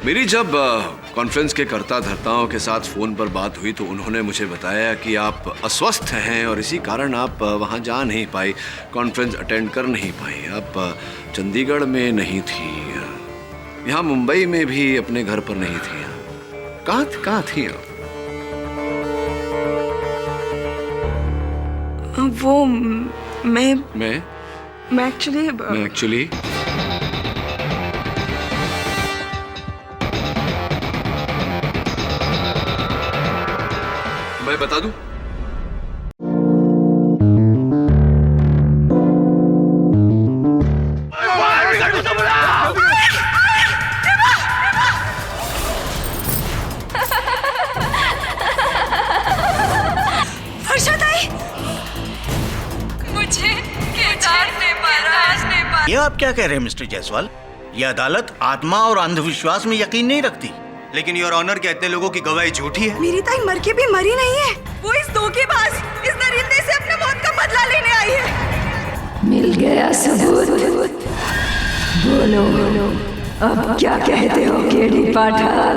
मेरी जब कॉन्फ्रेंस के कर्ता धर्ताओं के साथ फ़ोन पर बात हुई तो उन्होंने मुझे बताया कि आप अस्वस्थ हैं और इसी कारण आप वहाँ जा नहीं पाई, कॉन्फ्रेंस अटेंड कर नहीं पाई। आप चंडीगढ़ में नहीं थी, यहाँ मुंबई में भी अपने घर पर नहीं थी। कहाँ थी आप? वो मैं एक्चुअली मैं बता दूं? मुझे केदार ने मारा। ये आप क्या कह रहे हैं मिस्टर जायसवाल? ये अदालत आत्मा और अंधविश्वास में यकीन नहीं रखती। लेकिन योर ऑनर कहते हैं लोगों की गवाही झूठी है। मेरी ताई मर के भी मरी नहीं है। वो इस धोखेबाज, इस दरिंदे से अपने मौत का बदला लेने आई है। मिल गया सबूत। बोलो अब क्या कहते हो केडी पाठक?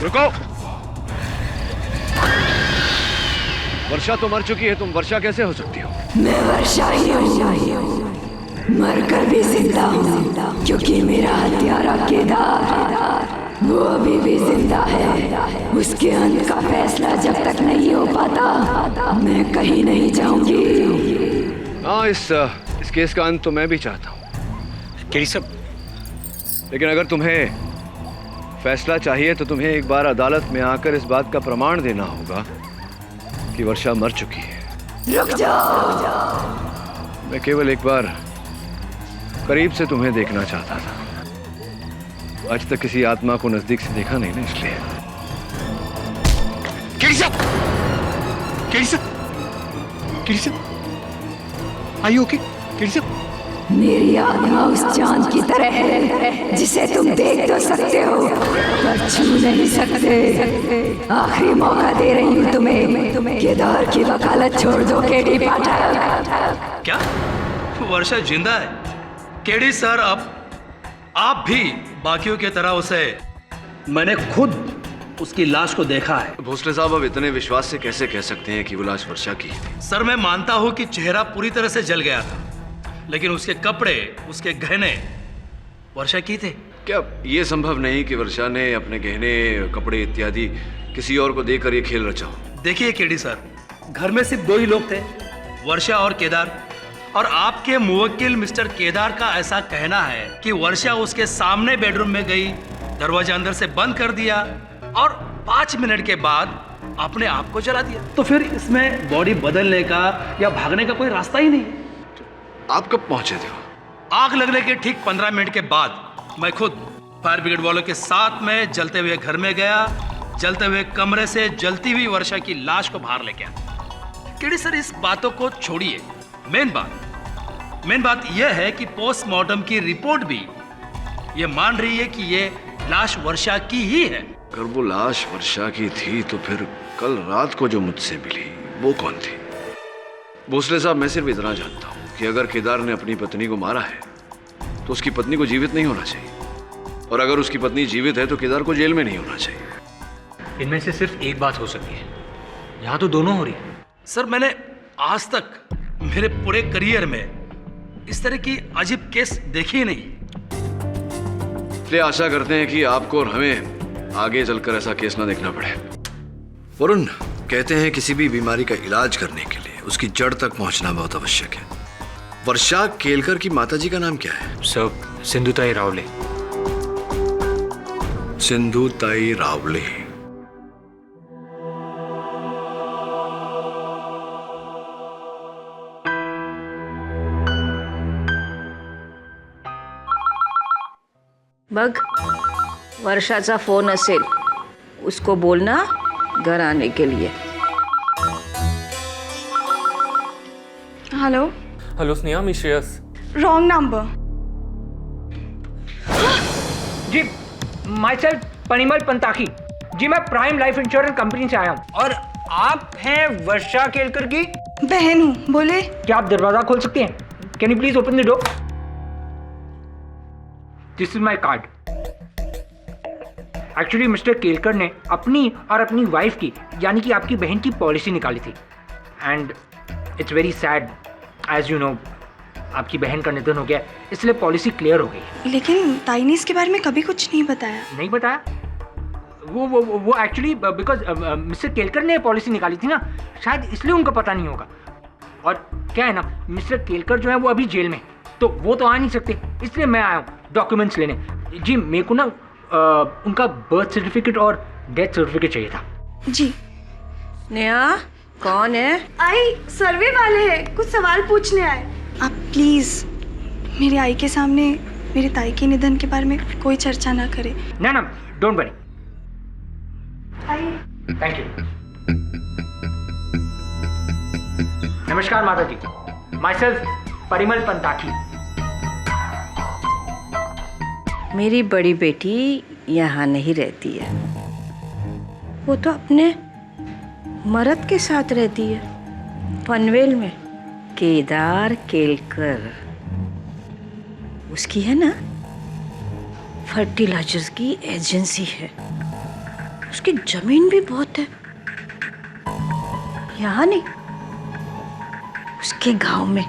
रुको। वर्षा तो मर चुकी है, तुम वर्षा कैसे हो सकती हो? मैं वर्षा ही हूँ, मरकर भी जिंदा हूँ, क्योंकि मेरा हत्यारा केदार वो अभी भी जिंदा है। उसके अंत का फैसला जब तक नहीं हो पाता मैं कहीं नहीं जाऊंगी। हाँ, इस केस का अंत तो मैं भी चाहता हूँ। केडी साहब, लेकिन अगर तुम्हें फैसला चाहिए तो तुम्हें एक बार अदालत में आकर इस बात का प्रमाण देना होगा कि वर्षा मर चुकी है। रुक जाओ। मैं केवल एक बार करीब से तुम्हें देखना चाहता था। आज तक किसी आत्मा को नजदीक से देखा नहीं ना, इसलिए। केडी साहब, आर यू ओके? केडी साहब, मेरी आत्मा उस चांद की तरह है जिसे तुम देख तो सकते हो पर छू नहीं सकते। आखिरी मौका दे रही हूँ तुम्हें। केदार की वकालत छोड़ दो केडी पाठक। क्या वर्षा जिंदा है? केडी सर, अब आप भी बाकियों की तरह उसे, मैंने खुद उसकी लाश को देखा है। भोसले साहब, अब इतने विश्वास से कैसे कह सकते हैं कि वो लाश वर्षा की थी? सर, मैं मानता हूं कि चेहरा पूरी तरह से जल गया था, लेकिन उसके कपड़े, उसके गहने वर्षा की थे। क्या ये संभव नहीं कि वर्षा ने अपने गहने, कपड़े इत्यादि किसी और को देकर ये खेल रचा हो? देखिए केडी सर, घर में सिर्फ 2 ही लोग थे, वर्षा और केदार। और आपके मुवक्किल मिस्टर केदार का ऐसा कहना है कि वर्षा उसके सामने बेडरूम में गई, दरवाजा अंदर से बंद कर दिया और 5 मिनट के बाद अपने आप को जला दिया। तो फिर इसमें बॉडी बदलने का या भागने का कोई रास्ता ही नहीं। आप कब पहुंचे थे? आग लगने के ठीक 15 मिनट के बाद मैं खुद फायर ब्रिगेड वालों के साथ में जलते हुए घर में गया, जलते हुए कमरे से जलती हुई वर्षा की लाश को बाहर लेके आया। केडी सर, इस बातों को छोड़िए, मेन बात यह है कि पोस्टमार्टम की रिपोर्ट भी ये मान रही है कि ये लाश वर्षा की ही है। अगर वो लाश वर्षा की थी तो फिर कल रात को जो मुझसे मिली वो कौन थी? भोसले साहब, मैं सिर्फ इतना जानता हूँ कि अगर केदार ने अपनी पत्नी को मारा है तो उसकी पत्नी को जीवित नहीं होना चाहिए, और अगर उसकी पत्नी जीवित है तो केदार को जेल में नहीं होना चाहिए। इनमें से सिर्फ एक बात हो सकती है, यहाँ तो दोनों हो रही है। सर, मैंने आज तक मेरे पूरे करियर में इस तरह की अजीब केस देखी ही नहीं। इसलिए आशा करते हैं कि आपको और हमें आगे चलकर ऐसा केस ना देखना पड़े। वरुण, कहते हैं किसी भी बीमारी का इलाज करने के लिए उसकी जड़ तक पहुंचना बहुत आवश्यक है। वर्षा केलकर की माताजी का नाम क्या है? सर, सिंधुताई रावले। सिंधुताई रावले। बघ, वर्षाचा फोन असेल, उसको बोलना घर आने के लिए। हेलो हेलो स्नेहा, मी श्रेयस। Wrong number. जी, माई सेल्फ परिमल पंताकी जी, मैं प्राइम लाइफ इंश्योरेंस कंपनी से आया हूँ। और आप हैं वर्षा केलकर की? बहन हूँ, बोले। क्या आप दरवाजा खोल सकते हैं? Can you please open the door? This is my card. Actually mister Kelkar ने अपनी और अपनी वाइफ की, यानी कि आपकी बहन की पॉलिसी निकाली थी, and it's very sad, as you know, आपकी बहन का निधन हो गया, इसलिए पॉलिसी क्लियर हो गई। लेकिन ताई ने इसके बारे में कभी कुछ नहीं बताया। नहीं बताया? वो एक्चुअली बिकॉज मिस्टर केलकर ने पॉलिसी निकाली थी ना, शायद इसलिए उनको पता नहीं होगा। और क्या है ना, मिस्टर केलकर जो है वो अभी जेल में, तो वो तो आ नहीं सकते, इसलिए मैं आया हूँ डॉक्यूमेंट्स लेने। जी मेरे को ना उनका बर्थ सर्टिफिकेट और डेथ सर्टिफिकेट चाहिए था। जी। नेहा, कौन है? आई सर्वे वाले हैं, कुछ सवाल पूछने आए। आप प्लीज मेरे आई के सामने मेरे ताई के निधन के बारे में कोई चर्चा ना करें। ना ना, don't worry. I. Thank you. नमस्कार माता जी, माई सेल्फ परिमल पंताकी। मेरी बड़ी बेटी यहाँ नहीं रहती है, वो तो अपने मर्द के साथ रहती है, पनवेल में। केदार केलकर, उसकी है ना फर्टिलाइजर्स की एजेंसी है, उसकी जमीन भी बहुत है। यहाँ नहीं, उसके गांव में,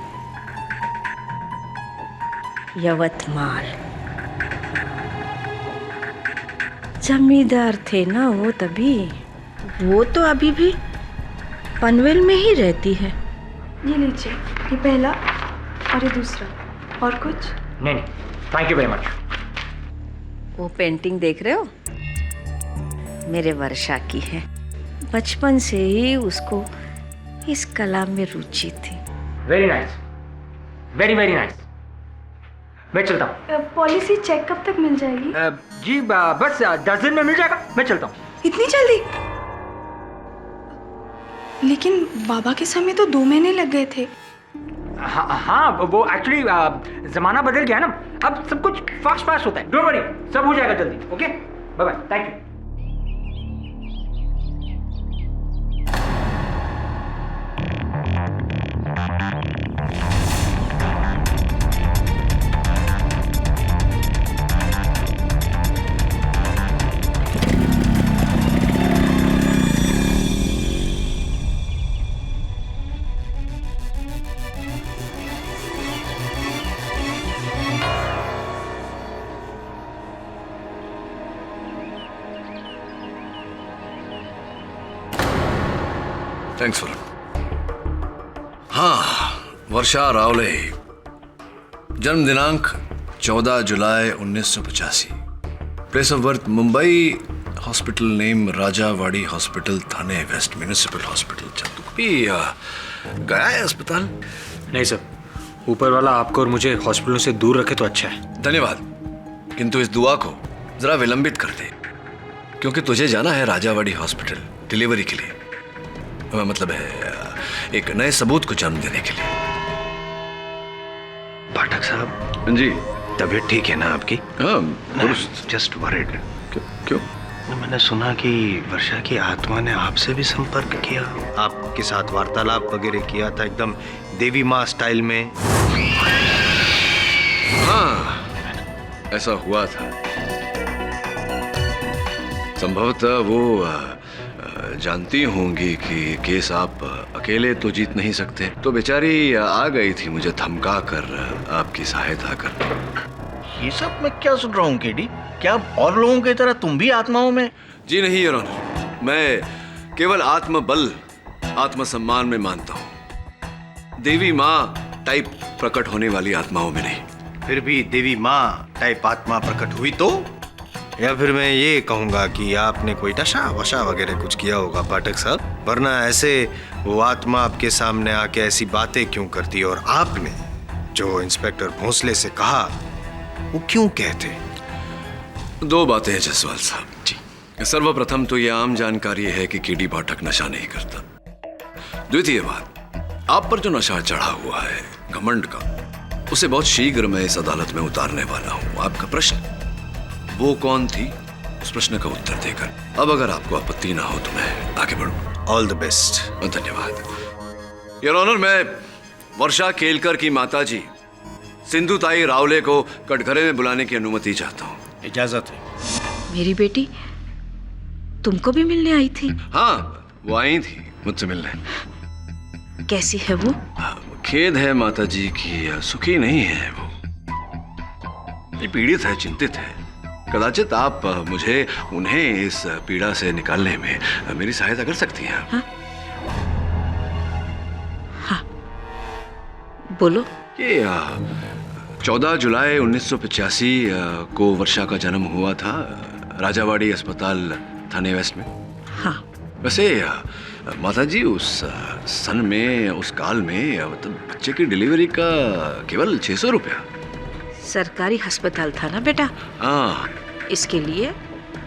यवतमाल। जमींदार थे ना वो तभी, वो तो अभी भी पनवेल में ही रहती है। ये लीजिए, ये पहला और ये दूसरा। और कुछ? नहीं, थैंक यू वेरी मच। वो पेंटिंग देख रहे हो, मेरे वर्षा की है। बचपन से ही उसको इस कला में रुचि थी। Very nice, very very nice. मैं चलता हूँ। पॉलिसी चेक कब तक मिल जाएगी? जी बस 10 दिन में मिल जाएगा, मैं चलता हूँ। इतनी जल्दी? लेकिन बाबा के समय तो 2 महीने लग गए थे। हाँ, वो एक्चुअली जमाना बदल गया ना, अब सब कुछ फास्ट होता है। डोंट वरी, सब हो जाएगा जल्दी। Okay, bye bye, thank you. Thanks for. हाँ, वर्षा रावले, जन्म दिनांक 14 जुलाई 1985, place of birth Mumbai, hospital name Rajawadi hospital, Thane west, municipal hospital चंदुकपी। गया है अस्पताल? नहीं सर, ऊपर वाला आपको और मुझे हॉस्पिटलों से दूर रखे तो अच्छा है। धन्यवाद, किंतु इस दुआ को जरा विलंबित कर दे, क्योंकि तुझे जाना है राजावाड़ी हॉस्पिटल डिलीवरी के लिए, मतलब है एक नए सबूत को जन्म देने के लिए। पाठक साहब जी, तबीयत ठीक है ना आपकी? हाँ, जस्ट वरिड। क्यों? मैंने सुना कि वर्षा की आत्मा ने आपसे भी संपर्क किया, आपके साथ वार्तालाप वगैरह किया था, एकदम देवी माँ स्टाइल में। हाँ, ऐसा हुआ था। संभवतः वो जानती होंगी कि केस आप अकेले तो जीत नहीं सकते, तो बेचारी आ गई थी मुझे धमका कर आपकी सहायता करने। ये सब मैं क्या सुन रहा हूँ केडी? क्या और लोगों की तरह तुम भी आत्माओं में? जी नहीं योर ऑनर, मैं केवल आत्मबल, आत्मसम्मान में मानता हूँ, देवी माँ टाइप प्रकट होने वाली आत्माओं में नहीं। फिर भी देवी माँ टाइप आत्मा प्रकट हुई तो? या फिर मैं ये कहूँगा कि आपने कोई नशा वशा वगैरह कुछ किया होगा पाठक साहब, वरना ऐसे वो आत्मा आपके सामने आके ऐसी बातें क्यों करती? और आपने जो इंस्पेक्टर भोसले से कहा वो क्यों कहते? 2 बातें हैं जसवाल साहब जी। सर्वप्रथम तो ये आम जानकारी है कि केडी पाठक नशा नहीं करता। द्वितीय बात, आप पर जो नशा चढ़ा हुआ है घमंड का, उसे बहुत शीघ्र मैं इस अदालत में उतारने वाला हूँ। आपका प्रश्न, वो कौन थी, उस प्रश्न का उत्तर देकर अब अगर आपको आपत्ति ना हो तो मैं आगे बढ़ूं। All the best. धन्यवाद। योर ऑनर, मैं वर्षा केलकर की माताजी सिंधुताई रावले को कटघरे में बुलाने की अनुमति चाहता हूँ। इजाजत है। मेरी बेटी तुमको भी मिलने आई थी? हाँ, वो आई थी मुझसे मिलने। कैसी है वो? खेद है माताजी की सुखी नहीं है वो। ये पीड़ित है, चिंतित है। कदाचित आप मुझे उन्हें इस पीड़ा से निकालने में मेरी सहायता कर सकती हैं। हाँ? हाँ, बोलो। ये 14 जुलाई 1985 को वर्षा का जन्म हुआ था राजावाड़ी अस्पताल थाने वेस्ट में। हाँ। वैसे माताजी उस सन में, उस काल में मतलब बच्चे की डिलीवरी का केवल 600 रुपया। सरकारी अस्पताल था ना बेटा? हाँ, इसके लिए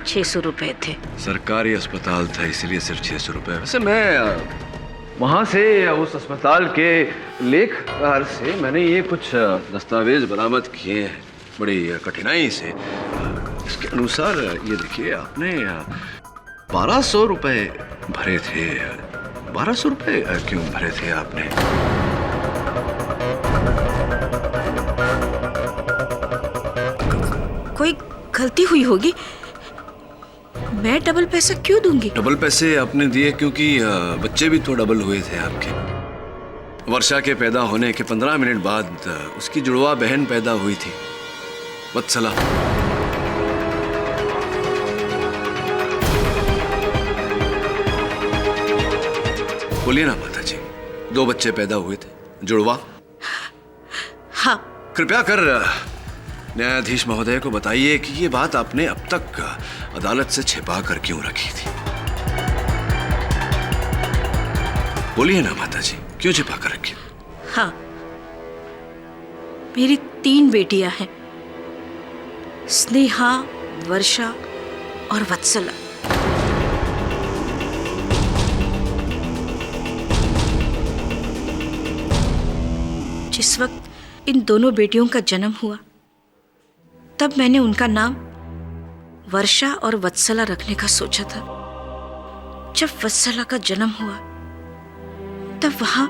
600 रुपए थे। सरकारी अस्पताल था इसलिए सिर्फ 600 रुपए। वैसे मैं वहाँ से, उस अस्पताल के लेखकार से मैंने ये कुछ दस्तावेज बरामद किए हैं बड़ी कठिनाई से। इसके अनुसार ये देखिए, आपने 1200 रुपए भरे थे। 1200 रुपए क्यों भरे थे आपने? कोई गलती हुई होगी, मैं डबल पैसा क्यों दूंगी? डबल पैसे आपने दिए क्योंकि बच्चे भी तो डबल हुए थे आपके। वर्षा के पैदा होने के 15 मिनट बाद उसकी जुड़वा बहन पैदा हुई थी, वत्सला। बोलिए ना माताजी, 2 बच्चे पैदा हुए थे, जुड़वा। हाँ। कृपया कर न्यायाधीश महोदय को बताइए कि ये बात आपने अब तक अदालत से छिपा कर क्यों रखी थी? बोलिए ना माताजी, क्यों छिपा कर रखी? हाँ, मेरी 3 बेटियां हैं, स्नेहा, वर्षा और वत्सला। जिस वक्त इन दोनों बेटियों का जन्म हुआ, तब मैंने उनका नाम वर्षा और वत्सला रखने का सोचा था। जब वत्सला का जन्म हुआ, तब वहां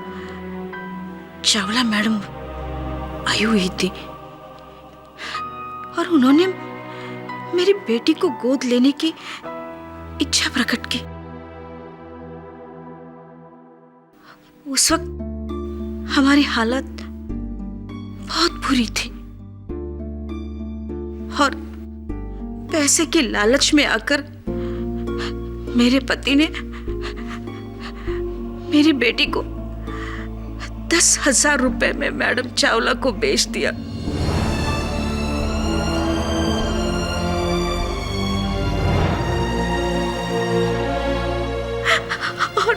चावला मैडम आई हुई थी और उन्होंने मेरी बेटी को गोद लेने की इच्छा प्रकट की। उस वक्त हमारी हालत बहुत बुरी थी और पैसे की लालच में आकर मेरे पति ने मेरी बेटी को 10,000 रुपए में मैडम चावला को बेच दिया। और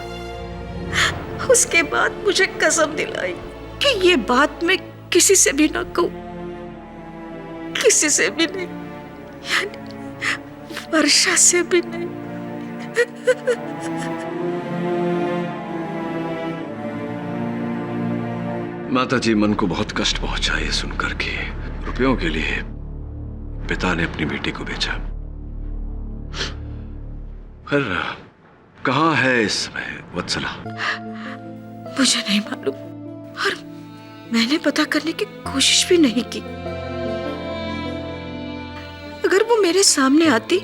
उसके बाद मुझे कसम दिलाई कि ये बात मैं किसी से भी ना कहूं, किसी से भी नहीं, यानी वर्षा से भी नहीं। माताजी, मन को बहुत कष्ट पहुंचा ये सुनकर के रुपयों के लिए पिता ने अपनी बेटी को बेचा। फिर कहाँ है इस समय वत्सला? मुझे नहीं मालूम और मैंने पता करने की कोशिश भी नहीं की। अगर वो मेरे सामने आती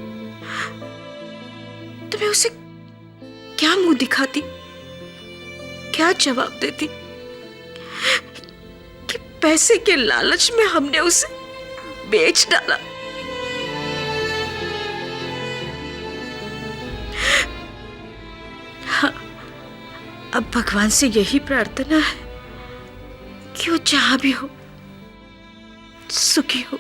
तो मैं उसे क्या मुंह दिखाती, क्या जवाब देती कि पैसे के लालच में हमने उसे बेच डाला। हाँ, अब भगवान से यही प्रार्थना है कि वो जहां भी हो सुखी हो।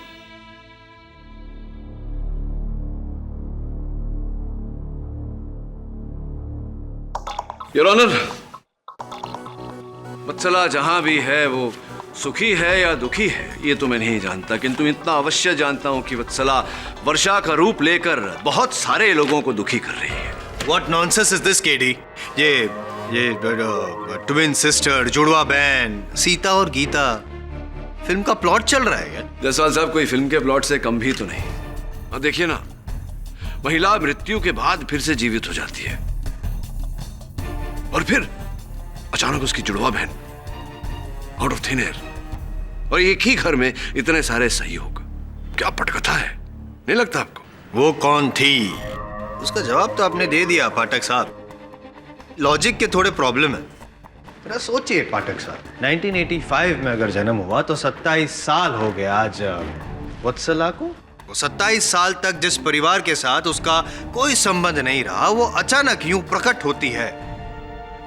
योर ऑनर, वत्सला जहां भी है वो सुखी है या दुखी है ये तो मैं नहीं जानता, किंतु इतना अवश्य जानता हूं कि वत्सला वर्षा का रूप लेकर बहुत सारे लोगों को दुखी कर रही है। What nonsense is this, KD? ये ट्विन सिस्टर, जुड़वा बहन, सीता और गीता, फिल्म का प्लॉट चल रहा है क्या? जायसवाल साहब, कोई फिल्म के प्लॉट से कम भी तो नहीं। और देखिए ना, महिला मृत्यु के बाद फिर से जीवित हो जाती है और फिर अचानक उसकी जुड़वा बहन आउट ऑफ थिन एयर, और एक ही घर में इतने सारे सहयोग, क्या पटकथा है, नहीं लगता आपको? वो कौन थी? उसका जवाब तो आपने दे दिया पाठक साहब। लॉजिक के थोड़े प्रॉब्लम है। जरा सोचिए पाठक साहब, 1985 में अगर जन्म हुआ तो 27 साल हो गए आज वत्सला को। वो 27 साल तक जिस परिवार के साथ उसका कोई संबंध नहीं रहा, वो अचानक यूं प्रकट होती है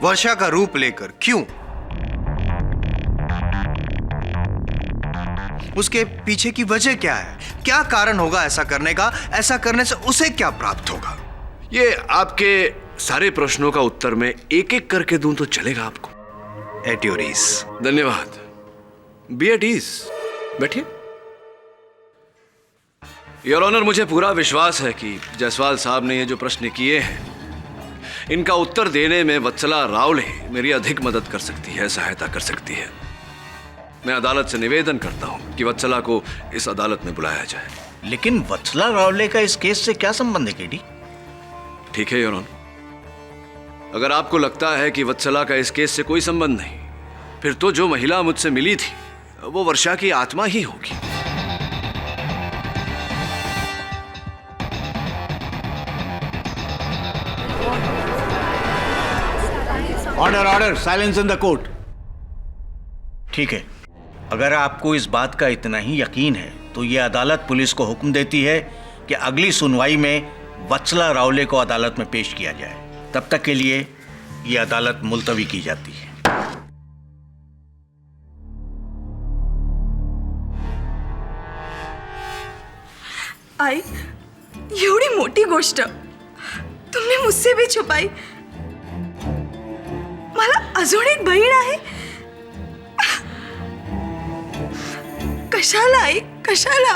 वर्षा का रूप लेकर। क्यों? उसके पीछे की वजह क्या है? क्या कारण होगा ऐसा करने का? ऐसा करने से उसे क्या प्राप्त होगा? ये आपके सारे प्रश्नों का उत्तर मैं एक एक करके दूं तो चलेगा आपको? At your ease. धन्यवाद। बी एट ईज, बैठिए। योर ऑनर, मुझे पूरा विश्वास है कि जायसवाल साहब ने ये जो प्रश्न किए हैं, इनका उत्तर देने में वत्सला रावले मेरी अधिक मदद कर सकती है, सहायता कर सकती है। मैं अदालत से निवेदन करता हूं कि वत्सला को इस अदालत में बुलाया जाए। लेकिन वत्सला रावले का इस केस से क्या संबंध है केडी? ठीक है योर ऑनर, अगर आपको लगता है कि वत्सला का इस केस से कोई संबंध नहीं, फिर तो जो महिला मुझसे मिली थी वो वर्षा की आत्मा ही होगी। Order order, silence in the court. ठीक है, अगर आपको इस बात का इतना ही यकीन है तो ये अदालत पुलिस को हुक्म देती है कि अगली सुनवाई में वत्सला रावले को अदालत में पेश किया जाए। तब तक के लिए ये अदालत मुलतवी की जाती है। आई, एवढी मोठी गोष्ट तुम्ही मुझसे भी छुपाई। मला अजून एक बहीण आहे। कशाला आई, कशाला?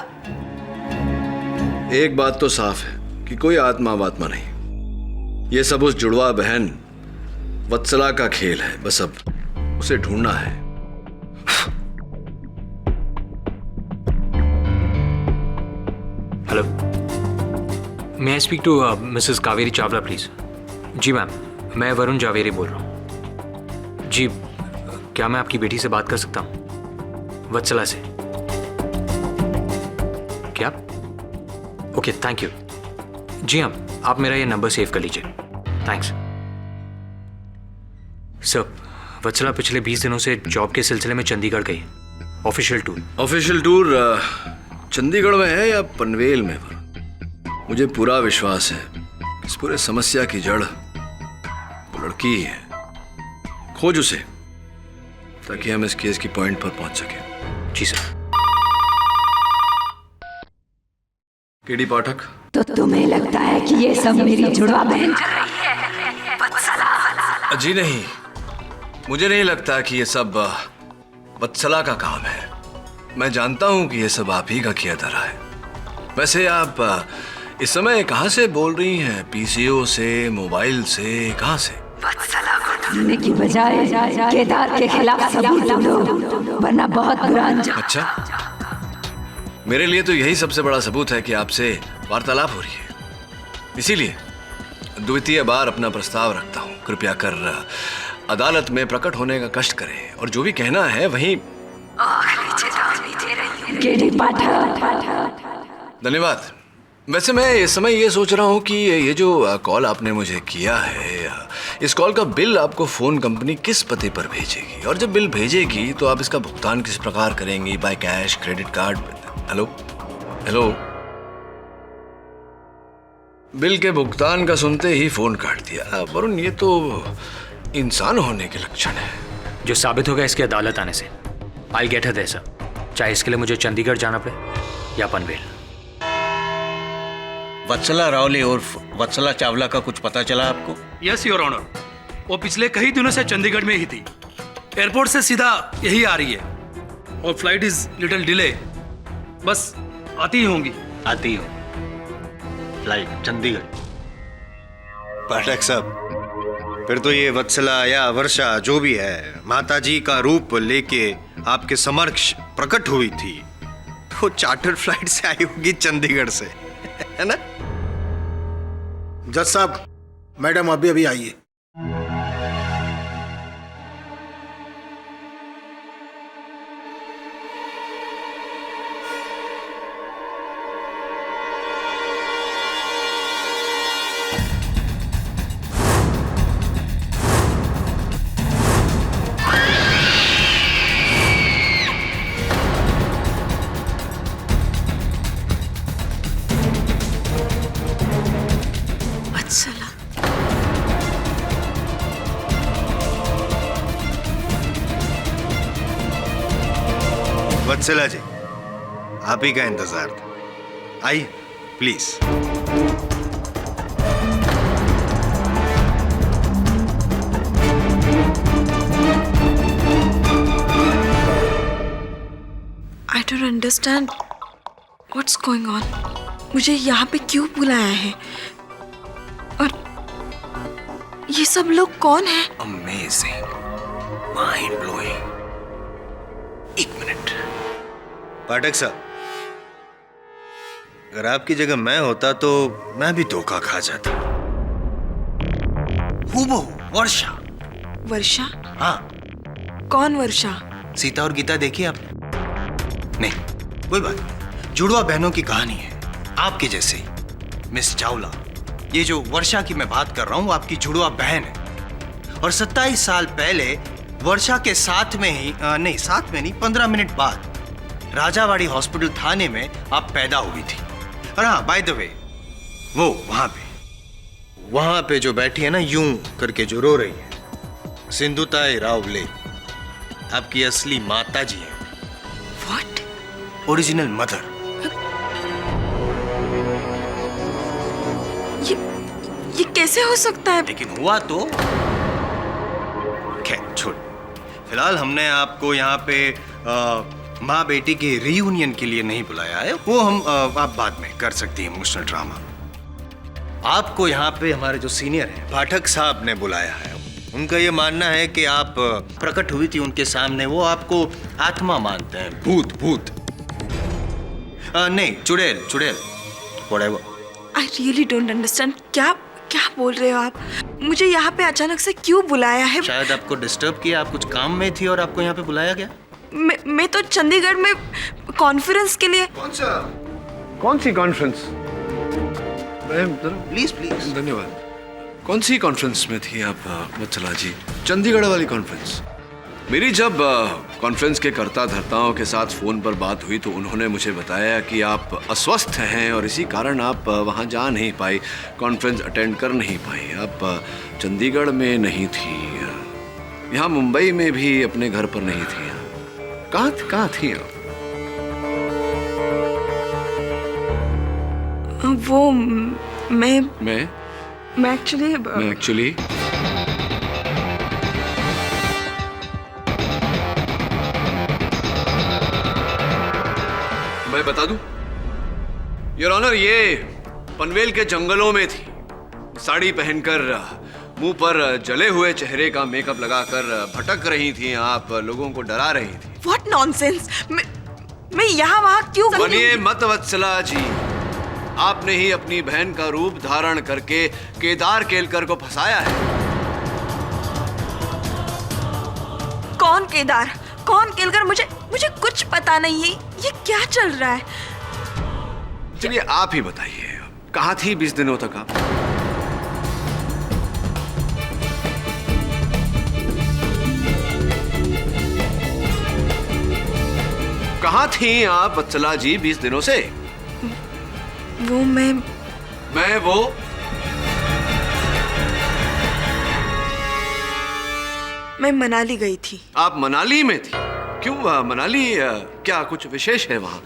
एक बात तो साफ है कि कोई आत्मा वात्मा नहीं, ये सब उस जुड़वा बहन वत्सला का खेल है। बस अब उसे ढूंढना है। Hello, may I speak to Mrs Kaveri Chawla please? जी मैम, मैं वरुण जावेरी बोल रहा हूँ। जी, क्या मैं आपकी बेटी से बात कर सकता हूँ? वत्सला से। क्या? Okay, thank you. जी हाँ, आप मेरा ये नंबर सेव कर लीजिए। Thanks sir. वत्सला पिछले 20 दिनों से जॉब के सिलसिले में चंडीगढ़ गई। Official tour. Official tour Chandigarh में है या पनवेल में? मुझे पूरा विश्वास है कि इस पूरे समस्या की जड़ वो लड़की ही है। खोज उसे, ताकि हम इस केस की पॉइंट पर पहुंच सके। जी सर। केडी पाठक, तो तुम्हें लगता है कि ये सब मेरी जुड़वा बहन कर रही है? वत्सला। जी नहीं, मुझे नहीं लगता कि ये सब वत्सला का काम है। मैं जानता हूं कि ये सब आप ही का किया धरा है। वैसे आप इस समय कहां से बोल रही हैं? पीसीओ से, मोबाइल से, कहां से? वत्सला को ढूंढने की बजाय केदार के खिलाफ सबूत ढूंढो, वरना बहुत बुरा अंजाम। अच्छा, मेरे लिए तो यही सबसे बड़ा सबूत है कि आपसे वार्तालाप हो रही है। इसीलिए द्वितीय बार अपना प्रस्ताव रखता हूं। कृपया कर अदालत में प्रकट होने का कष्ट करें और जो भी कहना है वहीं। धन्यवाद। वैसे मैं इस समय ये सोच रहा हूँ कि ये जो कॉल आपने मुझे किया है, इस कॉल का बिल आपको फोन कंपनी किस पते पर भेजेगी, और जब बिल भेजेगी तो आप इसका भुगतान किस प्रकार करेंगी? By cash, credit card? Hello hello, bill के भुगतान का सुनते ही फोन काट दिया। वरुण, ये तो इंसान होने के लक्षण है। जो साबित होगा इसकी अदालत आने से। I get her there sir, चाहे इसके लिए मुझे चंडीगढ़ जाना पड़े या पनवेल। वत्सला रावले और वत्सला चावला का कुछ पता चला आपको? यस योर ऑनर, वो पिछले कई दिनों से चंडीगढ़ में ही थी। एयरपोर्ट से सीधा यही आ रही है और फ्लाइट इज लिटिल डिले। बस आती ही होंगी। आती हो फ्लाइट चंडीगढ़। पाठक साहब, फिर तो ये वत्सला या वर्षा जो भी है, माताजी का रूप लेके आपके समक्ष प्रकट हुई थी, तो चार्टर फ्लाइट से आई होगी चंडीगढ़ से, है ना? जज साहब, मैडम अभी अभी आई है। वत्सला जी, आप ही का इंतजार था। आइए please. I don't understand what's going on. मुझे यहाँ पे क्यों बुलाया है और ये सब लोग कौन हैं? Amazing, mind blowing. एक मिनट पाठक साहब, अगर आपकी जगह मैं होता तो मैं भी धोखा खा जाता। हूबहू वर्षा। वर्षा? हाँ, कौन वर्षा? सीता और गीता देखी आपने? नहीं, कोई बात नहीं। जुड़वा बहनों की कहानी है, आपके जैसे ही। मिस चावला, ये जो वर्षा की मैं बात कर रहा हूँ, आपकी जुड़वा बहन है। और 27 साल पहले वर्षा के साथ में ही साथ में नहीं 15 मिनट बाद राजावाड़ी हॉस्पिटल थाने में आप पैदा हुई थी। और हाँ, बाय द वे, वो वहां पे जो बैठी है ना, यूं करके जो रो रही है, सिंधुताई रावले आपकी असली माता जी है। व्हाट? Original mother. ये कैसे हो सकता है? लेकिन हुआ तो खैर छोड़। फिलहाल हमने आपको यहाँ पे माँ बेटी के रीयूनियन के लिए नहीं बुलाया है। वो हम आप बाद में कर सकती हैं, इमोशनल ड्रामा। आपको यहाँ पे हमारे जो सीनियर हैं पाठक साहब ने बुलाया है। उनका ये मानना है कि आप प्रकट हुई थी उनके सामने, वो आपको आत्मा मानते हैं, भूत। नहीं, चुड़ैल whatever. I really don't understand. क्या बोल रहे हो आप? मुझे यहाँ पे अचानक से क्यों बुलाया है? शायद आपको डिस्टर्ब किया, आप कुछ काम में थी और आपको यहाँ पे बुलाया गया। मैं तो चंडीगढ़ में कॉन्फ्रेंस के लिए। कौन सी कॉन्फ्रेंस? प्लीज। धन्यवाद। कौन सी कॉन्फ्रेंस में थी आप वत्सला जी? चंडीगढ़ वाली कॉन्फ्रेंस। मेरी जब कॉन्फ्रेंस के कर्ता धर्ताओं के साथ फ़ोन पर बात हुई तो उन्होंने मुझे बताया कि आप अस्वस्थ हैं और इसी कारण आप वहाँ जा नहीं पाई, कॉन्फ्रेंस अटेंड कर नहीं पाई। आप चंडीगढ़ में नहीं थी, यहाँ मुंबई में भी अपने घर पर नहीं थी। कहाँ थी आप? वो मैं एक्चुअली मैं बता दूं योर ऑनर, ये पनवेल के जंगलों में थी। साड़ी पहनकर, मुंह पर जले हुए चेहरे का मेकअप लगाकर भटक रही थी आप, लोगों को डरा रही थी। What nonsense! मैं यहाँ वहाँ क्यों? बनिए मत वत्सला जी, आपने ही अपनी बहन का रूप धारण करके केदार केलकर को फंसाया है। कौन केदार, कौन केलकर? मुझे कुछ पता नहीं है। ये क्या चल रहा है? चलिए आप ही बताइए, कहाँ थी 20 दिनों तक आप? कहाँ थी आप वत्सला जी 20 दिनों से? वो मैं मनाली गई थी। आप मनाली में थी? क्यों मनाली, क्या कुछ विशेष है वहाँ?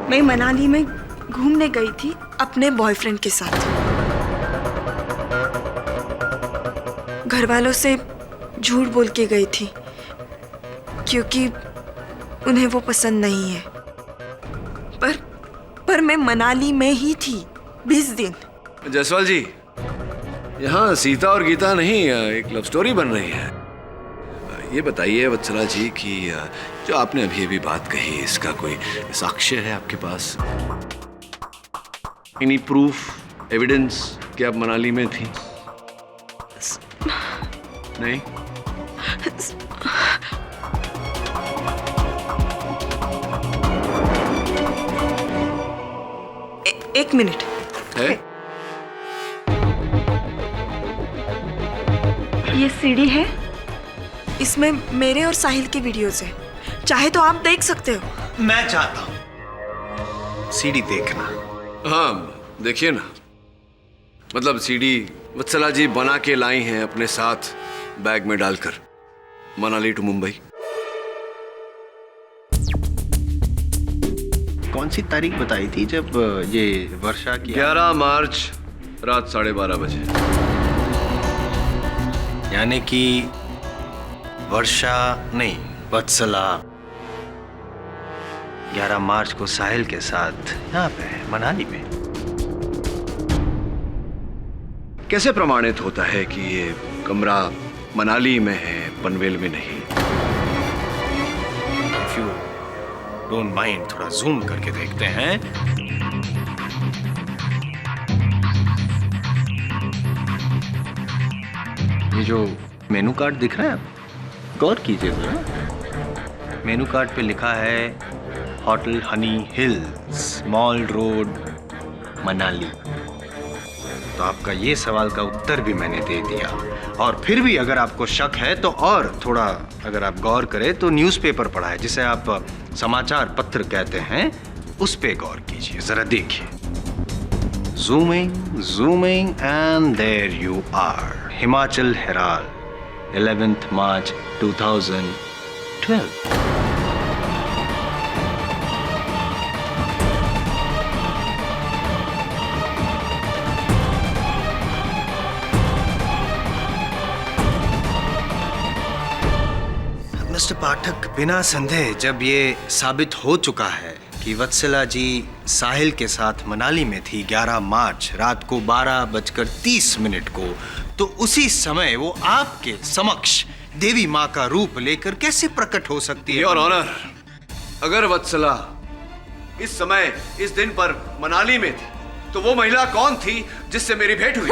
मैं मनाली में घूमने गई थी अपने बॉयफ्रेंड के साथ। घर वालों से झूठ बोल के गई थी क्योंकि उन्हें वो पसंद नहीं है। पर मैं मनाली में ही थी 20 दिन। जसवाल जी, यहाँ सीता और गीता नहीं, एक लव स्टोरी बन रही है। ये बताइए वत्सला जी कि जो आपने अभी बात कही, इसका कोई साक्ष्य है आपके पास? एनी प्रूफ, एविडेंस कि आप मनाली में थी? नहीं? एक मिनट है? ये सीडी है, इसमें मेरे और साहिल के वीडियोस हैं। चाहे तो आप देख सकते हो। मैं चाहता हूं सीडी देखना। हाँ देखिए ना, मतलब सीडी वत्सला जी बना के लाई हैं अपने साथ बैग में डालकर, मनाली टू मुंबई। कौन सी तारीख बताई थी जब ये वर्षा की? 11 मार्च रात 12:30 बजे। यानी कि वर्षा नहीं, वत्सला 11 मार्च को साहिल के साथ यहाँ पे मनाली में। कैसे प्रमाणित होता है कि ये कमरा मनाली में है, पनवेल में नहीं? इफ यू डोंट माइंड थोड़ा जूम करके देखते हैं। ये जो मेनू कार्ड दिख रहा है, गौर कीजिए जरा। मेनू कार्ड पे लिखा है hotel Honey hills, mall road, Manali. तो आपका ये सवाल का उत्तर भी मैंने दे दिया। और फिर भी अगर आपको शक है तो और थोड़ा अगर आप गौर करें तो न्यूज़पेपर पढ़ा है, जिसे आप समाचार पत्र कहते हैं, उस पे गौर कीजिए, जरा देखिए। Zooming zooming and there you are. Himachal Herald, 11th March 2012। Mister Pathak, बिना संदेह जब ये साबित हो चुका है कि वत्सला जी साहिल के साथ मनाली में थी 11 मार्च रात को 12:30 को, तो उसी समय वो आपके समक्ष देवी माँ का रूप लेकर कैसे प्रकट हो सकती है? योर ऑनर, अगर वत्सला इस समय इस दिन पर मनाली में थी तो वो महिला कौन थी जिससे मेरी भेंट हुई?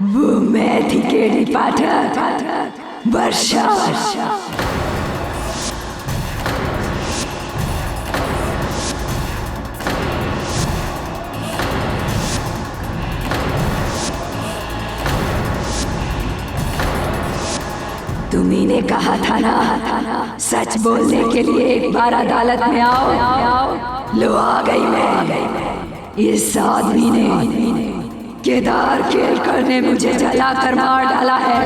वो मैं थी केडी पाठक, वर्षा। तुम्ही ने कहा था ना, सच बोलने के लिए एक बार अदालत में आओ। लो आ गई मैं। इस आदमी ने, केदार केलकर ने मुझे जलाकर मार डाला है।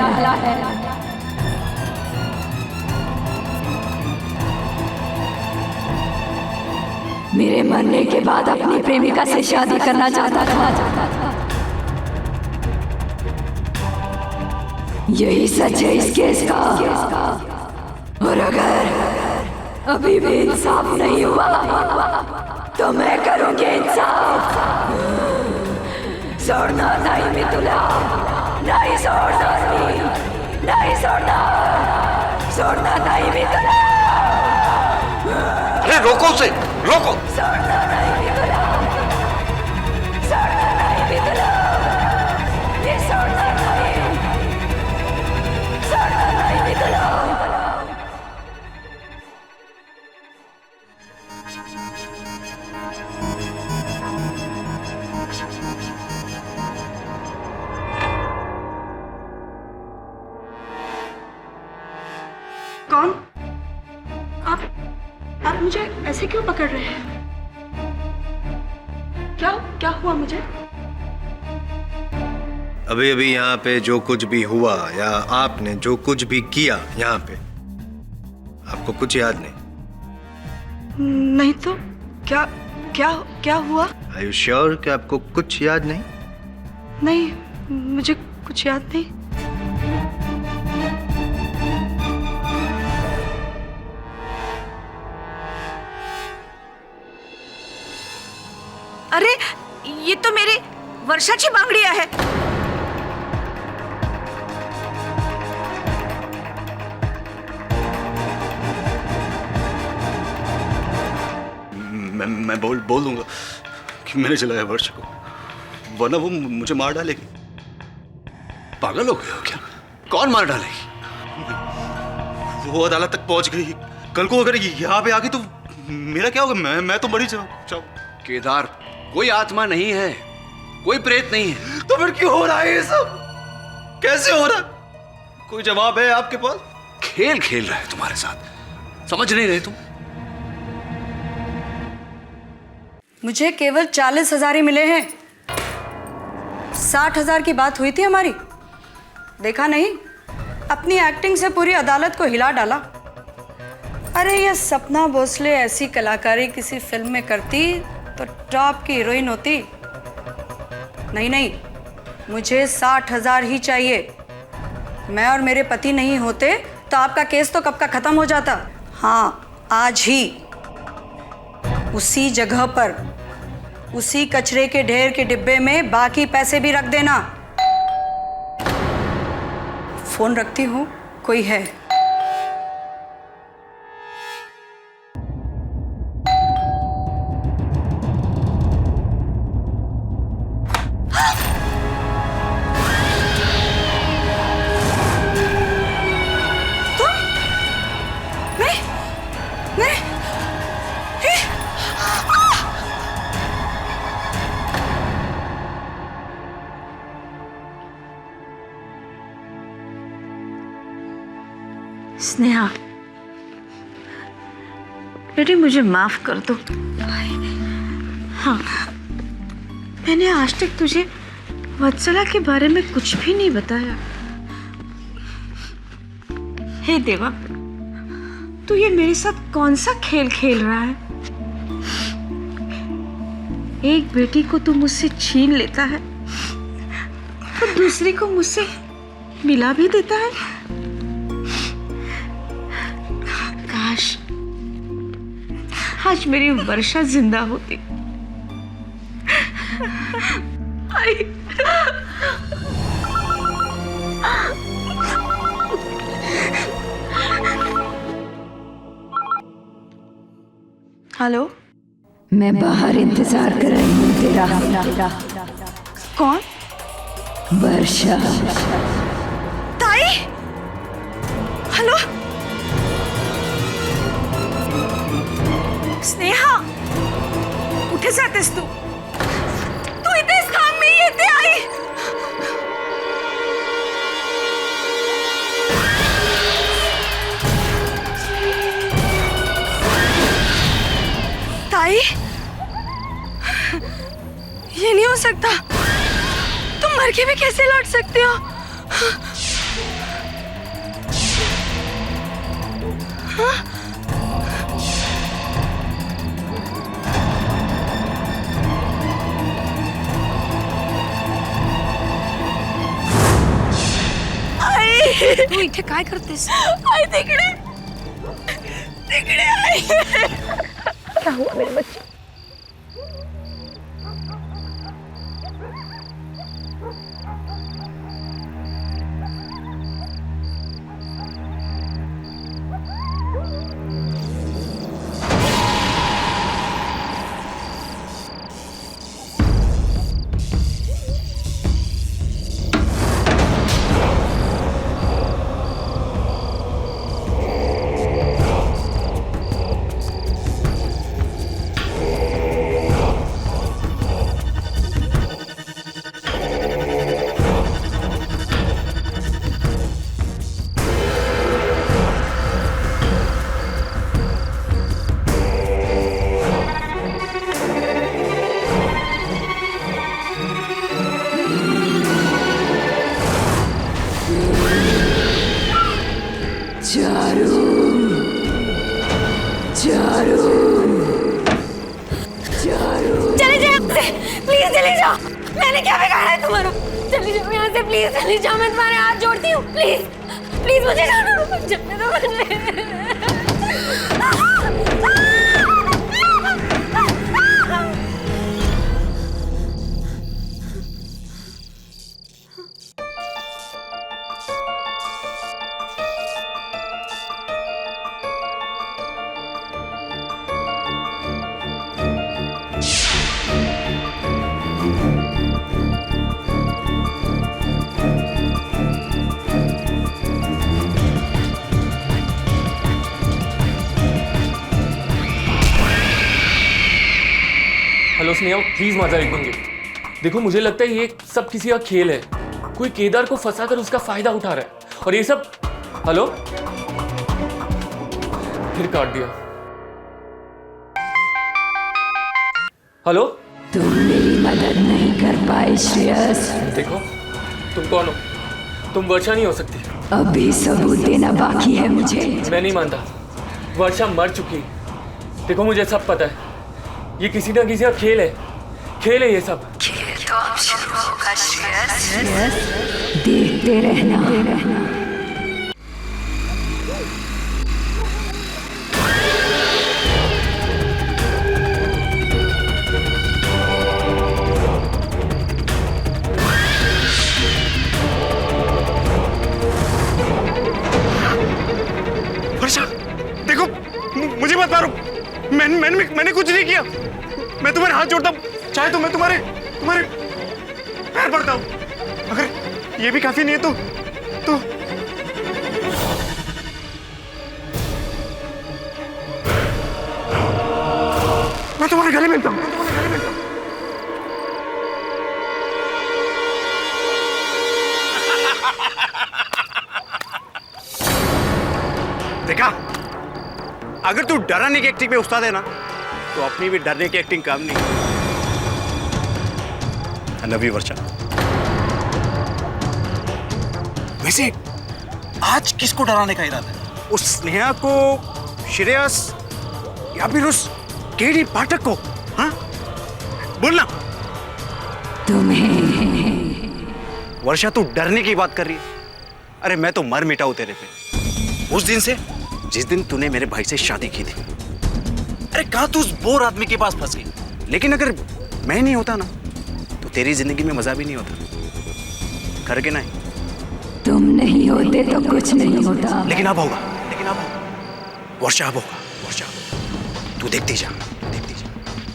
मेरे मरने के बाद अपनी प्रेमिका से शादी करना चाहता था। यही सच है इस केस का। और अगर अभी भी इंसाफ नहीं हुआ तो मैं करूंगी इंसाफ। छोड़ना नहीं मितुला, नहीं छोड़ना, नहीं छोड़ना, छोड़ना नहीं मितुला। अरे रोको उसे, रोको। छोड़ना नहीं मितुला, छोड़ना नहीं मितुला, ये छोड़ना नहीं मितुला। कौन? आप मुझे ऐसे क्यों पकड़ रहे हैं? क्या हुआ मुझे? अभी अभी यहाँ पे जो कुछ भी हुआ या आपने जो कुछ भी किया यहाँ पे, आपको कुछ याद नहीं? नहीं तो क्या हुआ? Are you sure कि आपको कुछ याद नहीं? नहीं, मुझे कुछ याद नहीं। अरे ये तो मेरी वर्षाची बांगड़िया है। मैं बोल दूंगा कि मैंने जलाया वर्षा को, वरना वो मुझे मार डालेगी। पागल हो गए हो क्या? कौन मार डालेगी? वो अदालत तक पहुंच गई। कल को अगर यहाँ पे आ गई तो मेरा क्या होगा? मैं तो मरी जाऊं। केदार, कोई आत्मा नहीं है, कोई प्रेत नहीं है। तो फिर क्यों हो रहा है ये सब? कैसे हो रहा? कोई जवाब है आपके पास? खेल खेल रहा है तुम्हारे साथ, समझ नहीं रहे तुम? मुझे केवल 40,000 ही मिले हैं। 60,000 की बात हुई थी हमारी, देखा नहीं? अपनी एक्टिंग से पूरी अदालत को हिला डाला। अरे ये सपना भोसले ऐसी कलाकारी किसी फिल्म में करती तो टॉप की हीरोइन होती। नहीं नहीं, मुझे 60,000 ही चाहिए। मैं और मेरे पति नहीं होते तो आपका केस तो कब का खत्म हो जाता। हाँ, आज ही उसी जगह पर उसी कचरे के ढेर के डिब्बे में बाकी पैसे भी रख देना। फोन रखती हूँ, कोई है। स्नेहा, बेटी मुझे माफ कर दो। हाँ, मैंने आज तक तुझे वत्सला के बारे में कुछ भी नहीं बताया। हे देवा, तू ये मेरे साथ कौन सा खेल खेल रहा है? एक बेटी को तू मुझसे छीन लेता है तो दूसरी को मुझसे मिला भी देता है। काश आज मेरी वर्षा जिंदा होती। हेलो, मैं बाहर इंतजार कर रही हूँ तेरा। कौन? वर्षा। ताई, हेलो। स्नेहा, कुठे जातेस तू? तू इथेच थांब, मी येते आई। ताई, ये नहीं हो सकता। तुम मर के भी कैसे लौट सकते हो? हाँ? तू इथे काय करतेस? आई तिकडे, तिकडे आई। क्या हुआ मेरे बच्चे? चले जाओ यहाँ से, प्लीज चले जाओ। मैंने क्या बिगाड़ा है तुम्हारा? चले जाओ यहाँ से, प्लीज चले जाओ। मैं तुम्हारे हाथ जोड़ती हूँ, प्लीज प्लीज मुझे जाने दो। जाने दो हेलो स्नेहा, प्लीज मजा एक मिनट। देखो, मुझे लगता है ये सब किसी का खेल है। कोई केदार को फंसाकर उसका फायदा उठा रहा है और ये सब। हेलो, फिर काट दिया। हेलो, तुम मेरी मदद नहीं कर पाए श्रेयस। देखो, तुम कौन हो? तुम वर्षा नहीं हो सकती। अभी सबूत देना बाकी है मुझे। मैं नहीं मानता, वर्षा मर चुकी। देखो मुझे सब पता है, ये किसी ना किसी का खेल है ये सब। तो अब शुरू होगा श्रेयस, देखते रहना। वर्षा देखो, मुझे मत मारो। मैंने कुछ नहीं किया। मैं तुम्हारे हाथ जोड़ता हूँ, चाहे तो मैं तुम्हारे पैर पड़ता हूँ। अगर ये भी काफी नहीं है तो मैं तुम्हारे गले मिलता हूँ। देखा, अगर तू डराने की एक्टिंग में उस्ताद है ना, तो अपनी भी डरने की एक्टिंग काम नहीं। I love you, वर्षा। वैसे आज किसको डराने का इरादा है? उस स्नेहा को, श्रेयस, या फिर उस केडी पाठक को? हाँ, बोलना। तुम्हें। वर्षा तू डरने की बात कर रही है? अरे मैं तो मर मिटा हूं तेरे पे। उस दिन से, जिस दिन तूने मेरे भाई से शादी की थी। अरे कहाँ तू उस बोर आदमी के पास फंस गई। लेकिन अगर मैं नहीं होता ना, तो तेरी जिंदगी में मजा भी नहीं होता। कर के नहीं? तुम नहीं होते तो कुछ नहीं होता। लेकिन अब होगा, वर्षा अब होगा। वर्षा तू देखती जा।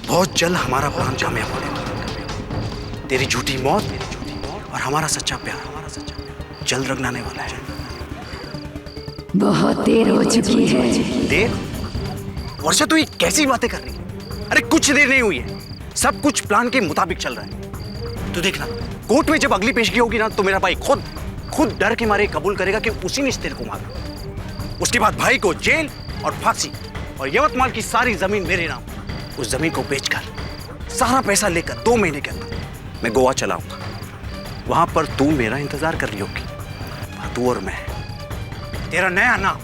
बहुत जल्द हमारा प्लान कामयाब होने वाला। तेरी झूठी मौत और हमारा सच्चा प्यार जल्द रंगने वाला है। बहुत देर हो चुकी है। देर? वर्षा तू ये कैसी बातें कर रही है? अरे कुछ देर नहीं हुई है, सब कुछ प्लान के मुताबिक चल रहा है। तू देखना, कोर्ट में जब अगली पेशगी होगी ना, तो मेरा भाई खुद डर के मारे कबूल करेगा कि उसी ने इस तेरे को मारा। उसके बाद भाई को जेल और फांसी, और यवतमाल की सारी जमीन मेरे नाम। उस जमीन को बेचकर सारा पैसा लेकर 2 महीने के अंदर मैं गोवा चलाऊंगा। वहां पर तू मेरा इंतजार कर रही होगी। तू और मैं, तेरा नया नाम,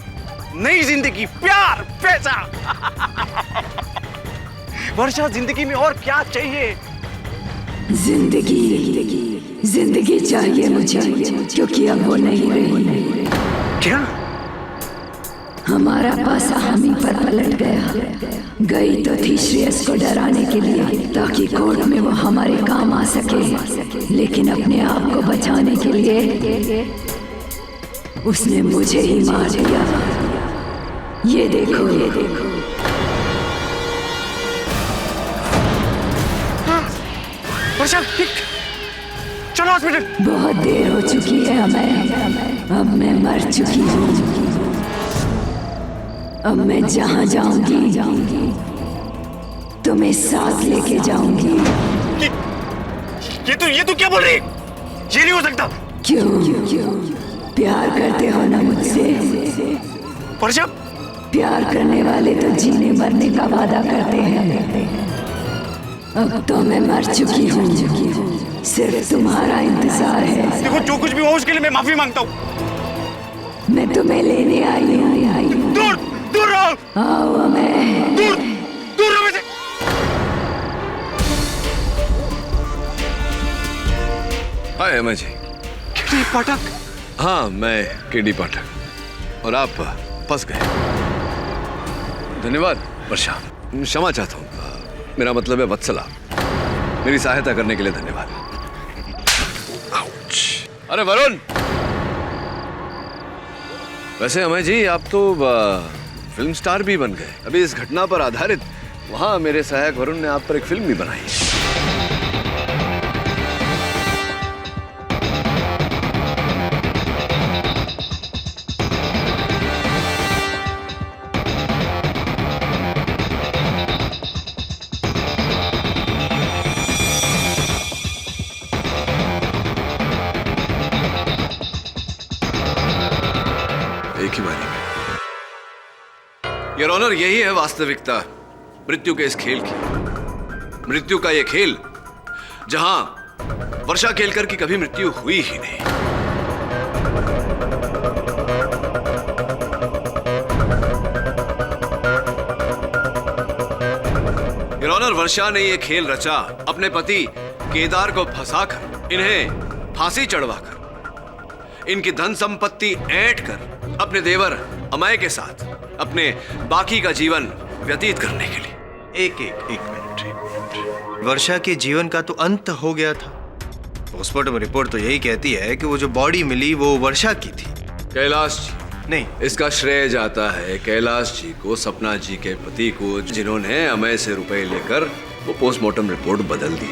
नई जिंदगी, प्यार, पैसा। वर्षा जिंदगी में और क्या चाहिए? जिंदगी चाहिए मुझे, क्योंकि अब वो नहीं रही। क्या? हमारा पासा हम ही पर पलट गया। गई तो थी श्रेयस को डराने के लिए, ताकि कोर्ट में वो हमारे काम आ सके, लेकिन अपने आप को बचाने के लिए उसने मुझे ही मार दिया। ये देखो। वर्षा, चलो हॉस्पिटल। बहुत देर हो चुकी है हमें। अब मैं मर चुकी हूँ। अब मैं जहाँ जाऊंगी तुम्हें साथ लेके जाऊंगी। ये तू क्या बोल रही? ये नहीं हो सकता। क्यों? प्यार करते हो ना मुझसे? वर्षा, प्यार करने वाले तो जीने मरने का वादा करते हैं। अब तो मैं मर चुकी हूँ, सिर्फ तुम्हारा इंतजार है। देखो, जो कुछ भी हो उसके लिए मैं माफी मांगता हूँ। मैं तुम्हें लेने आई हूँ। दूर रहो। आओ, मैं दूर रहो मुझसे। हाय अमय जी। केडी पाठक? हाँ, मैं केडी पाठक। और आप फंस गए। धन्यवाद वर्षा, क्षमा चाहता हूँ। मेरा मतलब है वत्सला। मेरी सहायता करने के लिए धन्यवाद। आउच। अरे वरुण, वैसे अमय जी आप तो फिल्म स्टार भी बन गए। अभी इस घटना पर आधारित वहां मेरे सहायक वरुण ने आप पर एक फिल्म भी बनाई है। एक ही बारी में। योर ऑनर, यही है वास्तविकता मृत्यु के इस खेल की। मृत्यु का यह खेल जहां वर्षा केलकर की कभी मृत्यु हुई ही नहीं। ऑनर, वर्षा ने ये खेल रचा अपने पति केदार को फंसाकर, इन्हें फांसी चढ़वाकर, इनकी धन संपत्ति ऐंठ कर अपने देवर अमय के साथ अपने बाकी का जीवन व्यतीत करने के लिए। एक मिनट। वर्षा के जीवन का तो अंत हो गया था। पोस्टमार्टम रिपोर्ट तो यही कहती है कि वो जो बॉडी मिली वो वर्षा की थी। कैलाश जी, नहीं, इसका श्रेय जाता है कैलाश जी को, सपना जी के पति को, जिन्होंने अमय से रुपए लेकर वो पोस्टमार्टम रिपोर्ट बदल दी।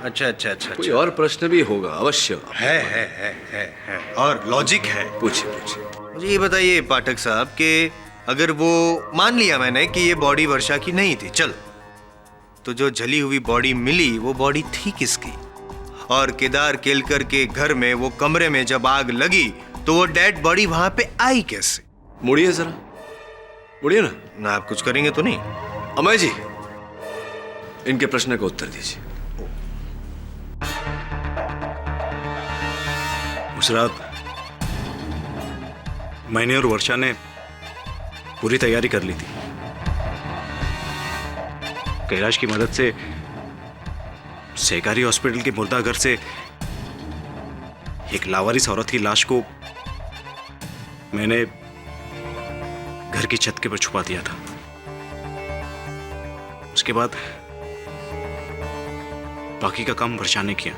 अच्छा। कोई और प्रश्न भी होगा अवश्य। है और लॉजिक है। पूछिए। मुझे ये बताइए पाठक साहब कि अगर वो मान लिया मैंने कि ये बॉडी वर्षा की नहीं थी, चल, तो जो जली हुई बॉडी मिली वो बॉडी थी किसकी? और केदार केलकर के घर में वो कमरे में जब आग लगी तो वो डेड बॉडी वहां पे आई कैसे? मुड़िए जरा, मुड़िए ना। आप कुछ करेंगे तो नहीं? अमय जी, इनके प्रश्न का उत्तर दीजिए। मुशर्रफ, मैंने और वर्षा ने पूरी तैयारी कर ली थी। कैलाश की मदद से सहकारी हॉस्पिटल के मुर्दाघर से एक लावारिस औरत की लाश को मैंने घर की छत के ऊपर छुपा दिया था। उसके बाद बाकी का काम वर्षा ने किया।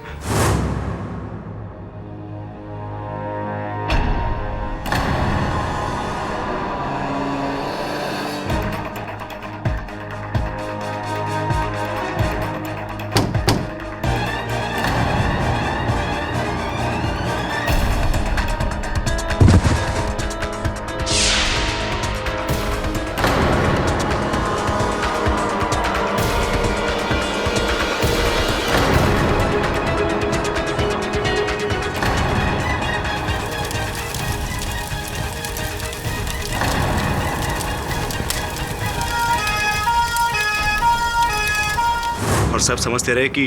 और सब समझते रहे कि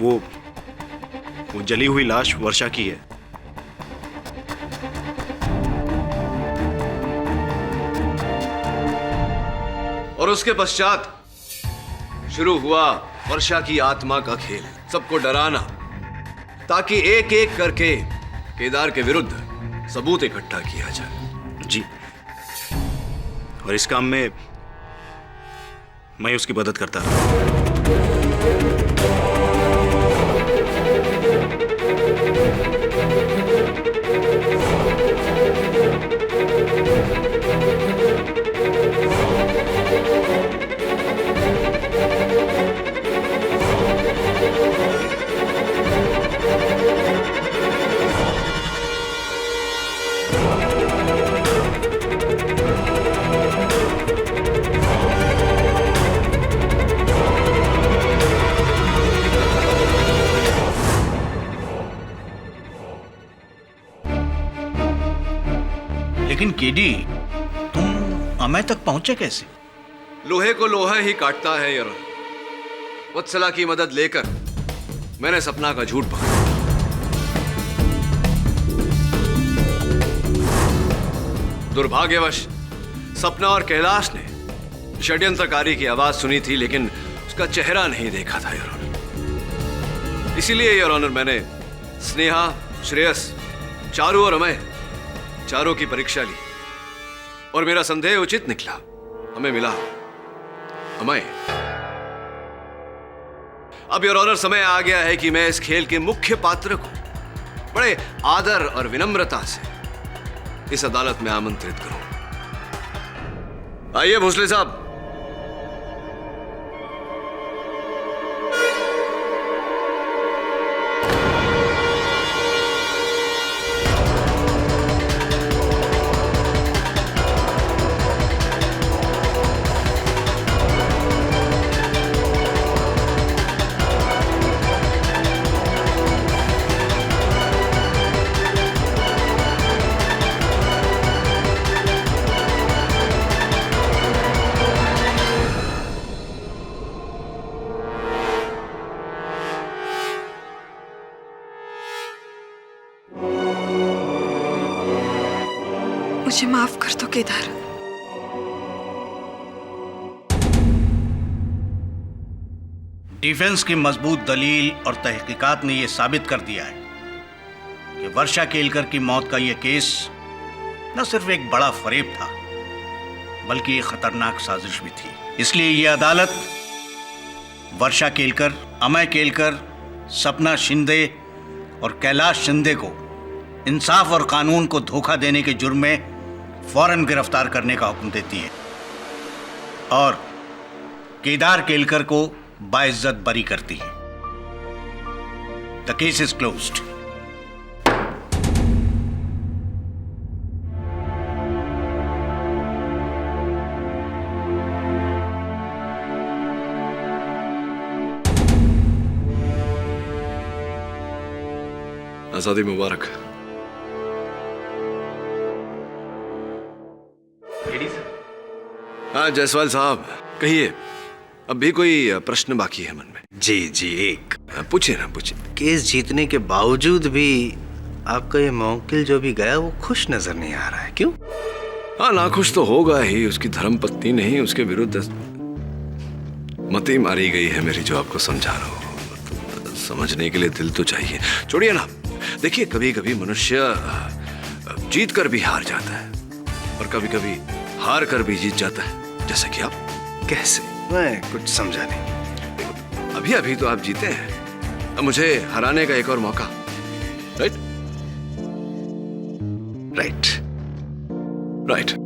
वो जली हुई लाश वर्षा की है। और उसके पश्चात शुरू हुआ वर्षा की आत्मा का खेल, सबको डराना, ताकि एक एक करके केदार के विरुद्ध सबूत इकट्ठा किया जाए। जी, और इस काम में मैं उसकी मदद करता रहा। लेकिन केडी, तुम अमय तक पहुंचे कैसे? लोहे को लोहा ही काटता है यार। वत्सला की मदद लेकर मैंने सपना का झूठ पकड़ा। दुर्भाग्यवश सपना और कैलाश ने षड्यंत्रकारी की आवाज सुनी थी, लेकिन उसका चेहरा नहीं देखा था योर ऑनर। इसीलिए योर ऑनर, मैंने स्नेहा, श्रेयस, चारू और अमय चारों की परीक्षा ली और मेरा संदेह उचित निकला। हमें मिला अमय। अब योर ऑनर, समय आ गया है कि मैं इस खेल के मुख्य पात्र को बड़े आदर और विनम्रता से इस अदालत में आमंत्रित करूं। आइए भोसले साहब। मुझे माफ कर दो केदार। डिफेंस की मजबूत दलील और तहकीकात ने यह साबित कर दिया है कि वर्षा केलकर की मौत का यह केस न सिर्फ एक बड़ा फरेब था बल्कि एक खतरनाक साजिश भी थी। इसलिए यह अदालत वर्षा केलकर, अमय केलकर, सपना शिंदे और कैलाश शिंदे को इंसाफ और कानून को धोखा देने के जुर्म में फौरन गिरफ्तार करने का हुक्म देती है और केदार केलकर को बाइज्जत बरी करती है। The case is closed. आजादी मुबारक। हाँ जायसवाल साहब, कहिए, अब भी कोई प्रश्न बाकी है मन में? जी जी, एक पूछिए ना, पूछिए। केस जीतने के बावजूद भी आपका ये मौकिल जो भी गया वो खुश नजर नहीं आ रहा है, क्यों? हाँ, नाखुश तो होगा ही। उसकी धर्मपत्नी नहीं, उसके विरुद्ध मती मारी गई है मेरी, जो आपको समझा रहा हूँ। समझने के लिए दिल तो चाहिए। छोड़िए ना, देखिए, कभी कभी मनुष्य जीत कर भी हार जाता है और कभी कभी हार कर भी जीत जाता है, जैसे कि आप। कैसे? मैं कुछ समझा नहीं। अभी अभी तो आप जीते हैं, अब मुझे हराने का एक और मौका। राइट? Right right.